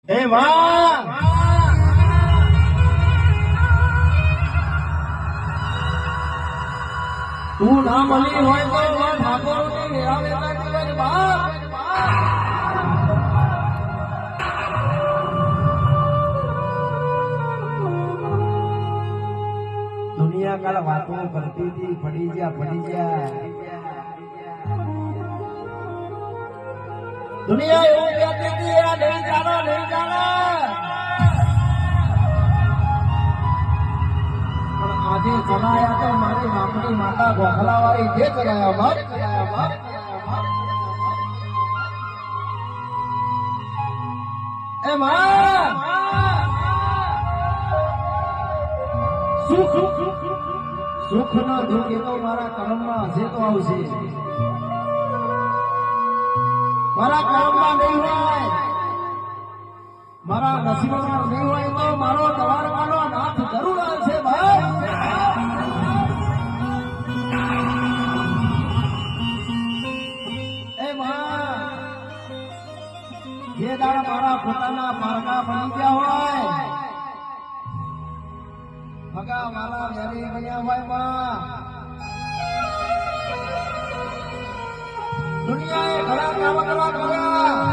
હે માં તું ના મળી હોય તો ઠાકોરની આવે બાપ દુનિયા કાલ વાતો કરતી હતી પડી ગયા દુનિયા એવું કહેતી હતી આ નહીં જાણો પણ આજે ચલાયા તો મારી માપની માતા ગોખલા વાળી જે ચલાયા બાપ એ માં સુખ નો દુઃખ એ તો મારા કર્મમાં હશે તો આવશે મારા કર્મમાં નહીં હોય મારા નસીબમાં નહીં હોય તો મારો દવારવાનો નાથ જરૂર આવશે ભાઈ એ માં જે દાડા મારા પોતાના પારકા બની ગયા હોય ભગા મારા વેરી બન્યા હોય માં દુનિયાએ ઘણા કામ કરવા કર્યા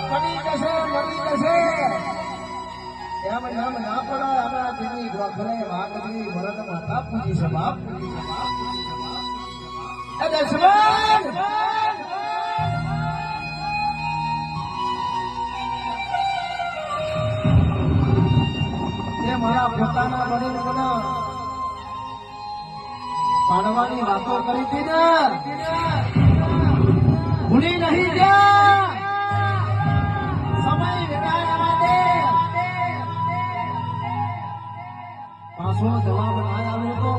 પડી જશે મરી જશે એમ ના પડે આપણા તેની ગોખલે વાગની મરદ માતા પૂજી છે બાપ એ દશમન એ મારા પોતાના બનીને મને પાડવાની વાતો કરી હતી ને ભૂલી નહીં ગયા સમય વિતાયા દે પાછો જવાબ ના આવ્યો તો